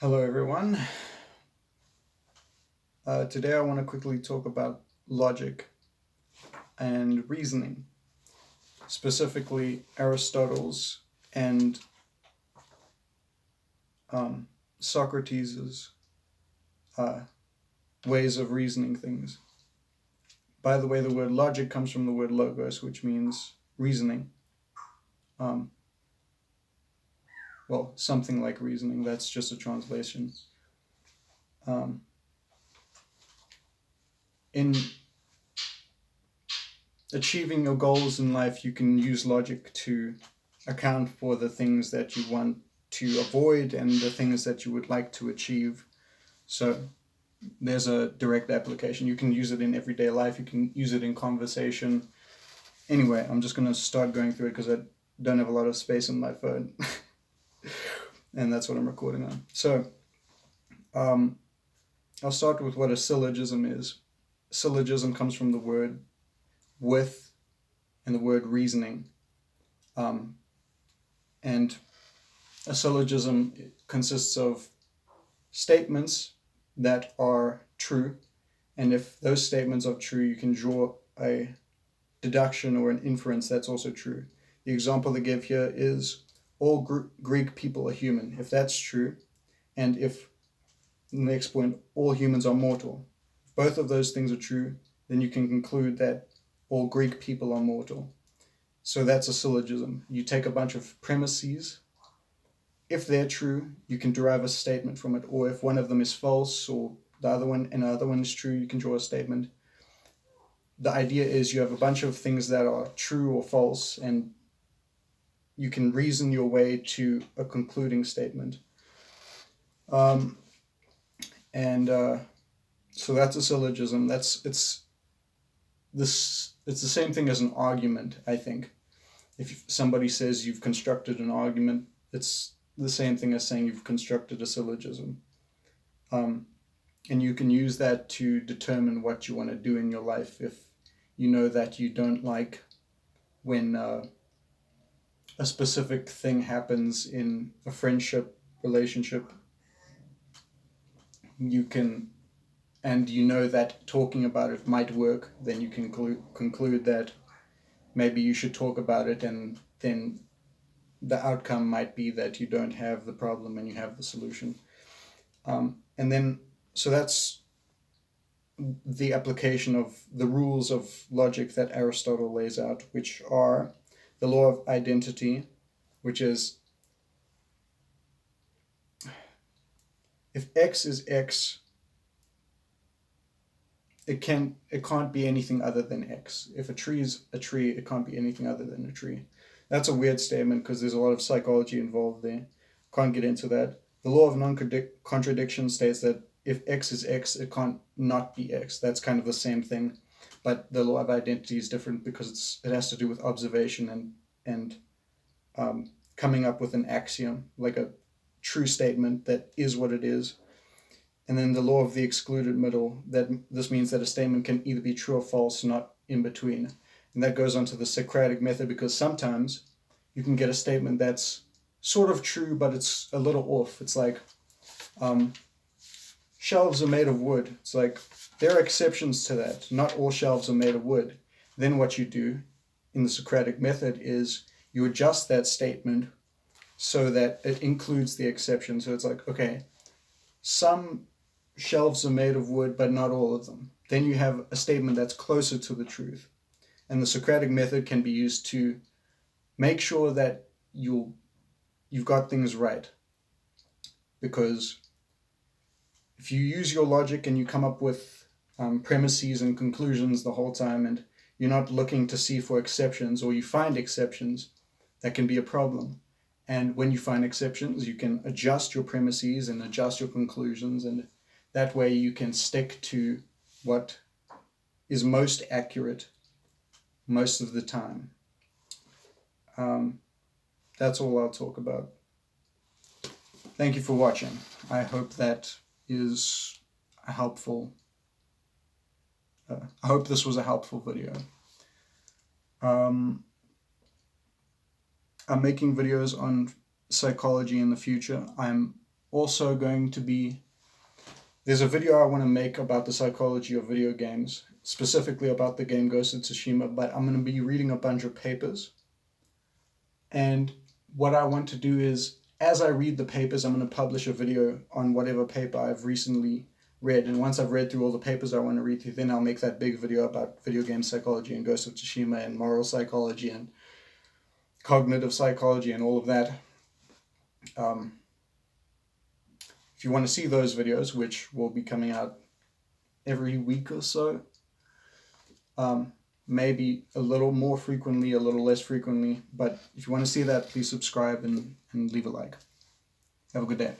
Hello, everyone. Today I want to quickly talk about logic and reasoning, specifically Aristotle's and Socrates' uh, ways of reasoning things. By the way, the word logic comes from the word logos, which means reasoning. Um, well, something like reasoning. That's just a translation. Um, in achieving your goals in life, you can use logic to account for the things that you want to avoid and the things that you would like to achieve. So there's a direct application. You can use it in everyday life. You can use it in conversation. Anyway, I'm just going to start going through it because I don't have a lot of space on my phone. And that's what I'm recording on. So I'll start with what a syllogism is. Syllogism comes from the word with and the word reasoning. And a syllogism consists of statements that are true, and if those statements are true, you can draw a deduction or an inference that's also true. The example they give here is all Greek people are human. If that's true, and if the next point, all humans are mortal, if both of those things are true, then you can conclude that all Greek people are mortal. So that's a syllogism. You take a bunch of premises. If they're true, you can derive a statement from it, or if one of them is false, or the other one and the other one is true, you can draw a statement. The idea is you have a bunch of things that are true or false, and you can reason your way to a concluding statement. So that's a syllogism. It's the same thing as an argument, I think. If somebody says you've constructed an argument, it's the same thing as saying you've constructed a syllogism. And you can use that to determine what you want to do in your life. If you know that you don't like when a specific thing happens in a friendship relationship, and you know that talking about it might work, then you can conclude that maybe you should talk about it, and then the outcome might be that you don't have the problem and you have the solution. And then, so that's the application of the rules of logic that Aristotle lays out, which are the law of identity, which is if x is x, it can't be anything other than x. If a tree is a tree, it can't be anything other than a tree. That's a weird statement because there's a lot of psychology involved there. Can't get into that. The law of non-contradiction states that if x is x, it can't not be x. That's kind of the same thing, but the law of identity is different because it has to do with observation and coming up with an axiom, like a true statement that is what it is. And then the law of the excluded middle, that this means that a statement can either be true or false, not in between. And that goes on to the Socratic method, because sometimes you can get a statement that's sort of true, but it's a little off. It's like, shelves are made of wood. It's like, there are exceptions to that. Not all shelves are made of wood. Then what you do in the Socratic method is you adjust that statement so that it includes the exception. So it's like, okay, some shelves are made of wood, but not all of them. Then you have a statement that's closer to the truth. And the Socratic method can be used to make sure that you've got things right. Because if you use your logic and you come up with premises and conclusions the whole time, and you're not looking to see for exceptions, or you find exceptions, that can be a problem. And when you find exceptions, you can adjust your premises and adjust your conclusions, and that way you can stick to what is most accurate most of the time. That's all I'll talk about. Thank you for watching. I hope that is a helpful. I hope this was a helpful video. I'm making videos on psychology in the future. I'm also going to be, there's a video I want to make about the psychology of video games, specifically about the game Ghost of Tsushima, but I'm going to be reading a bunch of papers. And what I want to do is, as I read the papers, I'm going to publish a video on whatever paper I've recently read. And once I've read through all the papers I want to read through, then I'll make that big video about video game psychology and Ghost of Tsushima and moral psychology and cognitive psychology and all of that. If you want to see those videos, which will be coming out every week or so, maybe a little more frequently, a little less frequently, but if you want to see that, please subscribe and leave a like. Have a good day.